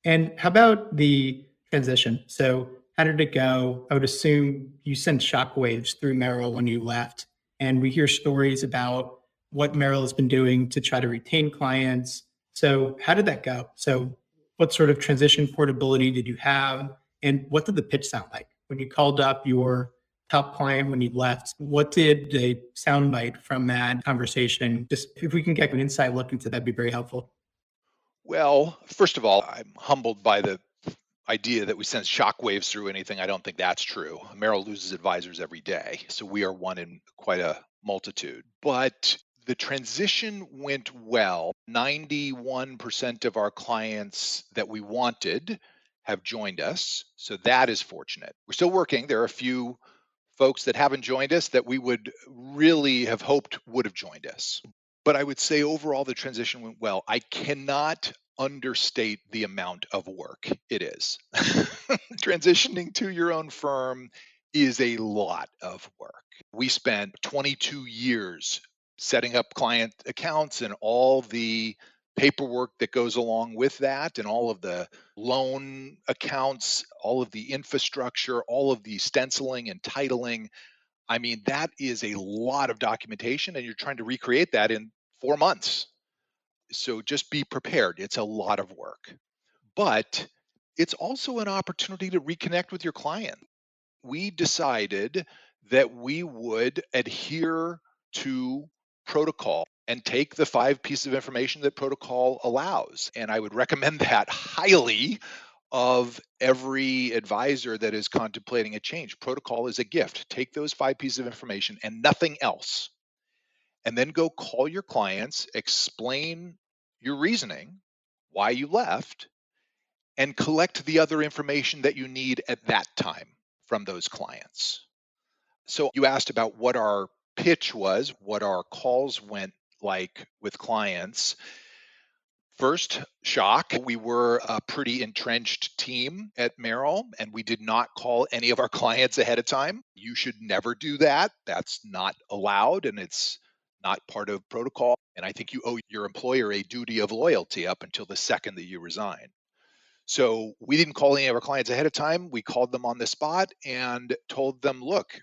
And how about the transition? So, how did it go? I would assume you sent shockwaves through Merrill when you left. And we hear stories about what Merrill has been doing to try to retain clients. So, how did that go? So, what sort of transition portability did you have? And what did the pitch sound like? When you called up your top client when you left, what did the soundbite from that conversation? Just if we can get an inside look into that, would be very helpful. Well, first of all, I'm humbled by the idea that we send shockwaves through anything. I don't think that's true. Merrill loses advisors every day, so we are one in quite a multitude. But the transition went well. 91% of our clients that we wanted have joined us, so that is fortunate. We're still working. There are a few folks that haven't joined us that we would really have hoped would have joined us. But I would say overall the transition went well. I cannot understate the amount of work it is. Transitioning to your own firm is a lot of work. We spent 22 years setting up client accounts and all the paperwork that goes along with that, and all of the loan accounts, all of the infrastructure, all of the stenciling and titling. I mean, that is a lot of documentation, and you're trying to recreate that in 4 months. So just be prepared. It's a lot of work, but it's also an opportunity to reconnect with your client. We decided that we would adhere to protocol and take the 5 pieces of information that protocol allows. And I would recommend that highly of every advisor that is contemplating a change. Protocol is a gift. Take those 5 pieces of information and nothing else. And then go call your clients, explain your reasoning, why you left, and collect the other information that you need at that time from those clients. So you asked about what our pitch was, what our calls went like with clients. First shock, we were a pretty entrenched team at Merrill, and we did not call any of our clients ahead of time. You should never do that. That's not allowed, and it's not part of protocol. And I think you owe your employer a duty of loyalty up until the second that you resign. So we didn't call any of our clients ahead of time. We called them on the spot and told them, look,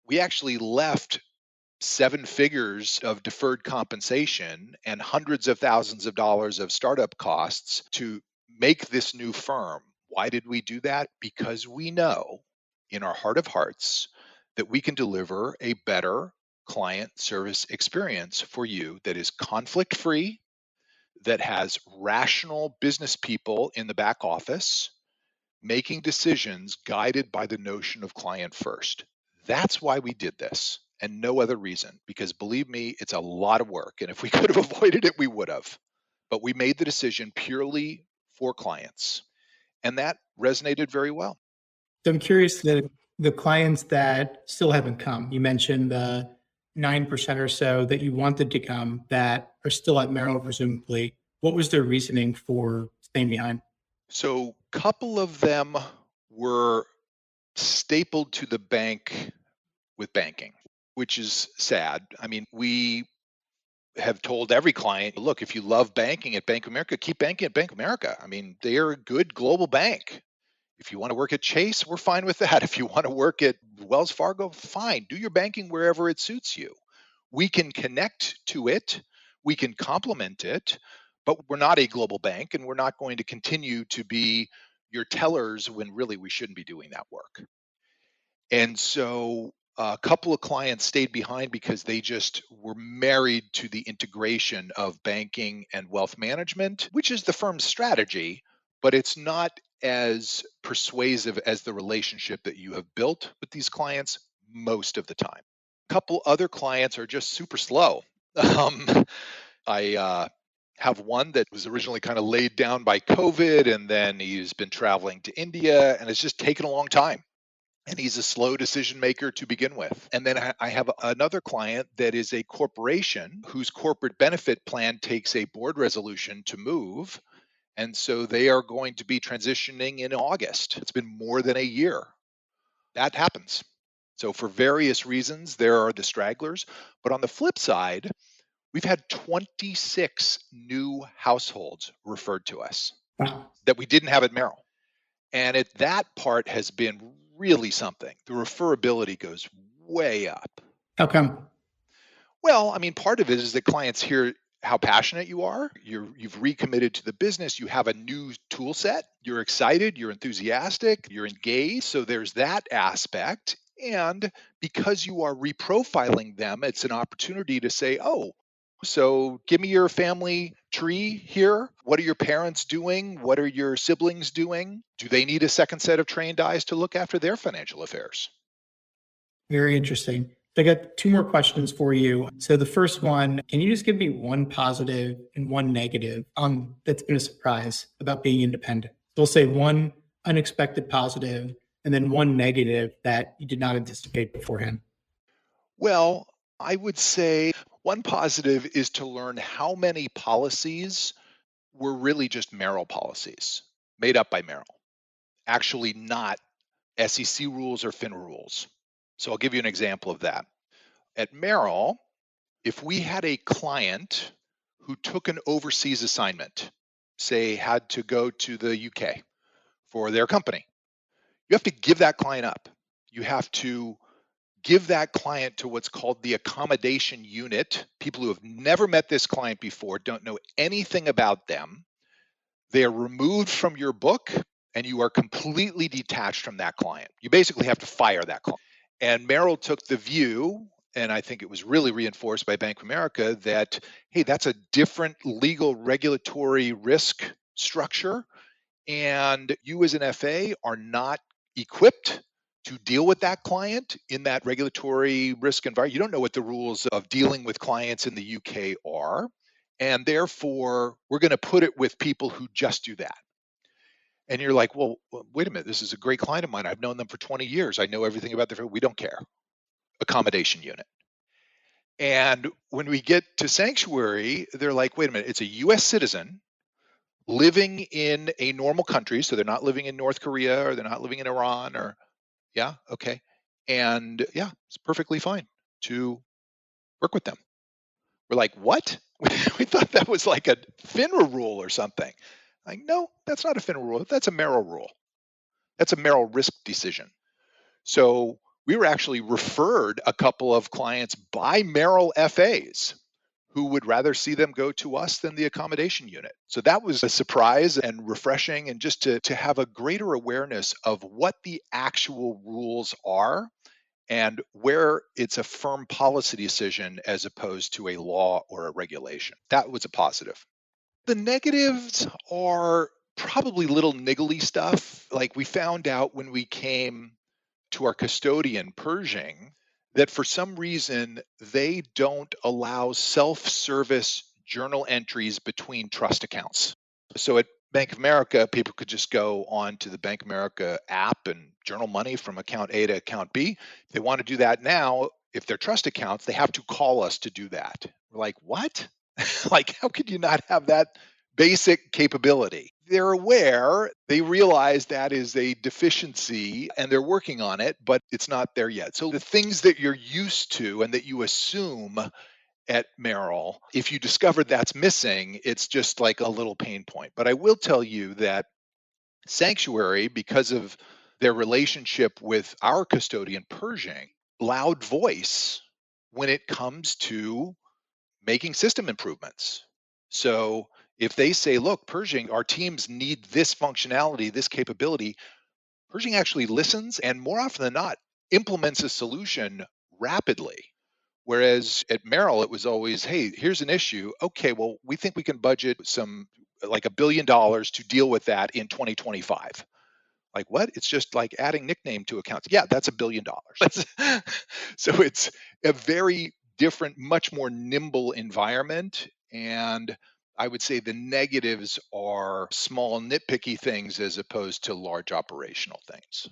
we actually left 7 figures of deferred compensation and hundreds of thousands of dollars of startup costs to make this new firm. Why did we do that? Because we know in our heart of hearts that we can deliver a better client service experience for you that is conflict free, that has rational business people in the back office making decisions guided by the notion of client first. That's why we did this and no other reason, because believe me, it's a lot of work. And if we could have avoided it, we would have. But we made the decision purely for clients. And that resonated very well. So I'm curious the clients that still haven't come. You mentioned the 9% or so that you wanted to come that are still at Merrill, presumably. What was their reasoning for staying behind? So, a couple of them were stapled to the bank with banking, which is sad. I mean, we have told every client, look, if you love banking at Bank of America, keep banking at Bank of America. I mean, they are a good global bank. If you want to work at Chase, we're fine with that. If you want to work at Wells Fargo, fine. Do your banking wherever it suits you. We can connect to it, we can complement it, but we're not a global bank and we're not going to continue to be your tellers when really we shouldn't be doing that work. And so a couple of clients stayed behind because they just were married to the integration of banking and wealth management, which is the firm's strategy, but it's not as persuasive as the relationship that you have built with these clients most of the time. A couple other clients are just super slow. Um, I have one that was originally kind of laid down by COVID, and then he's been traveling to India, and it's just taken a long time, and he's a slow decision maker to begin with. And then I have another client that is a corporation whose corporate benefit plan takes a board resolution to move. And so they are going to be transitioning in August. It's been more than a year. That happens. So for various reasons, there are the stragglers. But on the flip side, we've had 26 new households referred to us Wow. that we didn't have at Merrill. And that part has been really something. The referability goes way up. How come? Well, I mean, part of it is that clients hear how passionate you are. You've recommitted to the business. You have a new tool set. You're excited. You're enthusiastic. You're engaged. So there's that aspect. And because you are reprofiling them, it's an opportunity to say, oh, so give me your family tree here. What are your parents doing? What are your siblings doing? Do they need a second set of trained eyes to look after their financial affairs? Very interesting. I got two more questions for you. So the first one, can you just give me one positive and one negative that's been a surprise about being independent? So we'll say one unexpected positive and then one negative that you did not anticipate beforehand. Well, I would say one positive is to learn how many policies were really just Merrill policies made up by Merrill, actually not SEC rules or FINRA rules. So I'll give you an example of that. At Merrill, if we had a client who took an overseas assignment, say had to go to the UK for their company, you have to give that client up. You have to give that client to what's called the accommodation unit. People who have never met this client before, don't know anything about them. They are removed from your book and you are completely detached from that client. You basically have to fire that client. And Merrill took the view, and I think it was really reinforced by Bank of America, that, hey, that's a different legal regulatory risk structure. And you as an FA are not equipped to deal with that client in that regulatory risk environment. You don't know what the rules of dealing with clients in the UK are. And therefore, we're going to put it with people who just do that. And you're like, well, wait a minute. This is a great client of mine. I've known them for 20 years. I know everything about their, we don't care. Accommodation unit. And when we get to sanctuary, they're like, wait a minute. It's a US citizen living in a normal country. So they're not living in North Korea or they're not living in Iran or, yeah, okay. And yeah, it's perfectly fine to work with them. We're like, what? We thought that was like a FINRA rule or something. Like, no, that's not a FINRA rule. That's a Merrill rule. That's a Merrill risk decision. So we were actually referred a couple of clients by Merrill FAs who would rather see them go to us than the accommodation unit. So that was a surprise and refreshing, and just to have a greater awareness of what the actual rules are and where it's a firm policy decision as opposed to a law or a regulation. That was a positive. The negatives are probably little niggly stuff. Like we found out when we came to our custodian, Pershing, that for some reason they don't allow self-service journal entries between trust accounts. So at Bank of America, people could just go on to the Bank of America app and journal money from account A to account B. If they want to do that now, if they're trust accounts, they have to call us to do that. We're like, what? Like, how could you not have that basic capability? They're aware, they realize that is a deficiency and they're working on it, but it's not there yet. So the things that you're used to and that you assume at Merrill. If you discover that's missing, it's just like a little pain point. But I will tell you that Sanctuary, because of their relationship with our custodian, Pershing, loud voice when it comes to making system improvements. So if they say, look, Pershing, our teams need this functionality, this capability, Pershing actually listens and more often than not implements a solution rapidly. Whereas at Merrill, it was always, hey, here's an issue. Okay, well, we think we can budget some like $1 billion to deal with that in 2025. Like what? It's just like adding nickname to accounts. Yeah, that's $1 billion. So it's a very different, much more nimble environment. And I would say the negatives are small, nitpicky things as opposed to large operational things.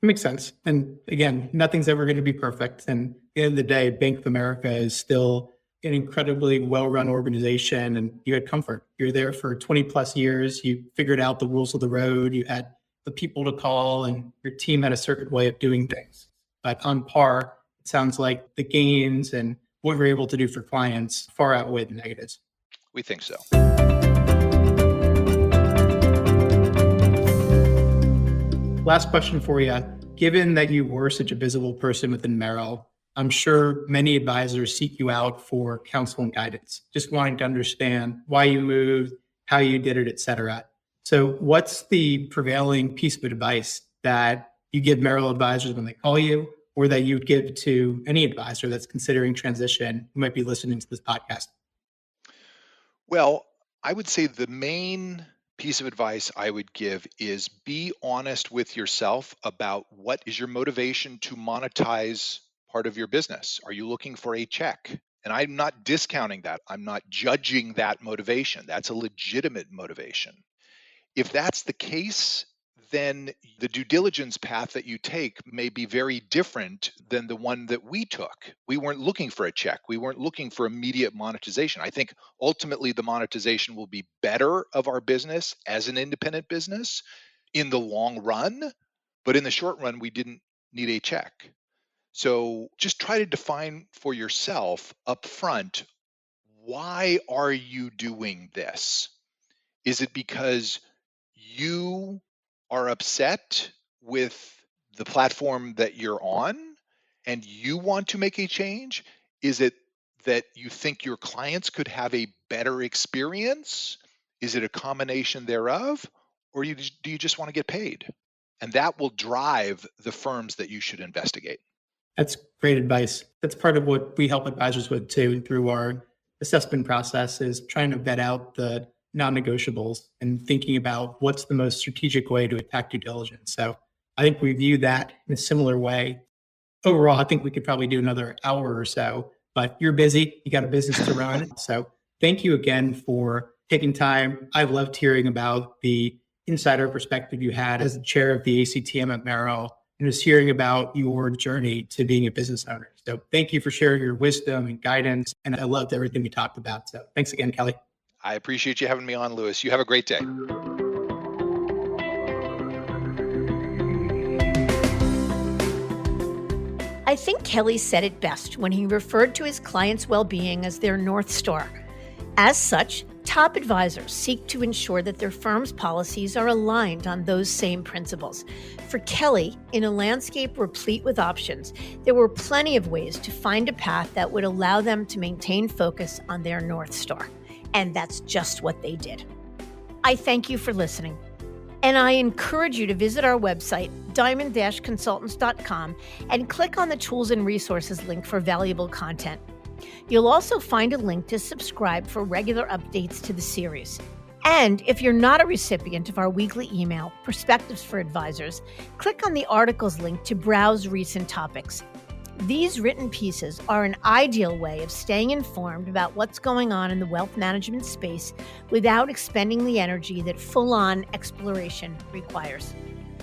Makes sense. And again, nothing's ever going to be perfect. And at the end of the day, Bank of America is still an incredibly well-run organization, and you had comfort. You're there for 20 plus years. You figured out the rules of the road. You had the people to call, and your team had a certain way of doing things. But on par, it sounds like the gains and what we're able to do for clients far outweigh the negatives. We think so. Last question for you. Given that you were such a visible person within Merrill, I'm sure many advisors seek you out for counsel and guidance, just wanting to understand why you moved, how you did it, et cetera. So what's the prevailing piece of advice that you give Merrill advisors when they call you, or that you would give to any advisor that's considering transition who might be listening to this podcast? Well, I would say the main piece of advice I would give is be honest with yourself about what is your motivation to monetize part of your business. Are you looking for a check? And I'm not discounting that. I'm not judging that motivation. That's a legitimate motivation. If that's the case, then the due diligence path that you take may be very different than the one that we took. We weren't looking for a check. We weren't looking for immediate monetization. I think ultimately the monetization will be better of our business as an independent business in the long run, but in the short run, we didn't need a check. So just try to define for yourself up front, why are you doing this? Is it because you are upset with the platform that you're on and you want to make a change? Is it that you think your clients could have a better experience? Is it a combination thereof? Or do you just want to get paid? And that will drive the firms that you should investigate. That's great advice. That's part of what we help advisors with too, through our assessment process, is trying to vet out the non-negotiables and thinking about what's the most strategic way to attack due diligence. So I think we view that in a similar way. Overall, I think we could probably do another hour or so, but you're busy. You got a business to run. So thank you again for taking time. I loved hearing about the insider perspective you had as the chair of the ACTM at Merrill, and just hearing about your journey to being a business owner. So thank you for sharing your wisdom and guidance. And I loved everything we talked about. So thanks again, Kelly. I appreciate you having me on, Lewis. You have a great day. I think Kelly said it best when he referred to his clients' well-being as their North Star. As such, top advisors seek to ensure that their firm's policies are aligned on those same principles. For Kelly, in a landscape replete with options, there were plenty of ways to find a path that would allow them to maintain focus on their North Star. And that's just what they did. I thank you for listening. And I encourage you to visit our website, diamond-consultants.com, and click on the Tools and Resources link for valuable content. You'll also find a link to subscribe for regular updates to the series. And if you're not a recipient of our weekly email, Perspectives for Advisors, click on the articles link to browse recent topics. These written pieces are an ideal way of staying informed about what's going on in the wealth management space without expending the energy that full-on exploration requires.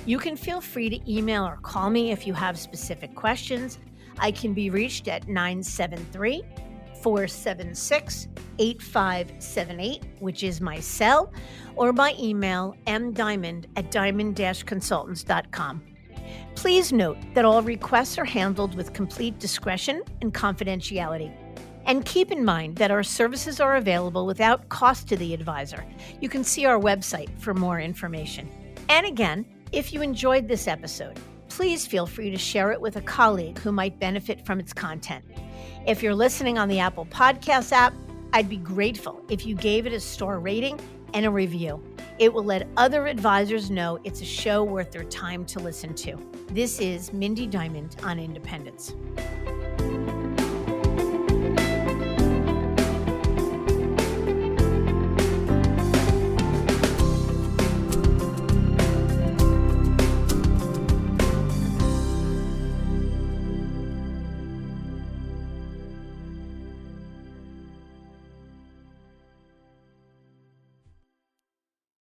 You can feel free to email or call me if you have specific questions. I can be reached at 973-476-8578, which is my cell, or by email mdiamond@diamond-consultants.com. Please note that all requests are handled with complete discretion and confidentiality. And keep in mind that our services are available without cost to the advisor. You can see our website for more information. And again, if you enjoyed this episode, please feel free to share it with a colleague who might benefit from its content. If you're listening on the Apple Podcasts app, I'd be grateful if you gave it a star rating and a review. It will let other advisors know it's a show worth their time to listen to. This is Mindy Diamond on Independence.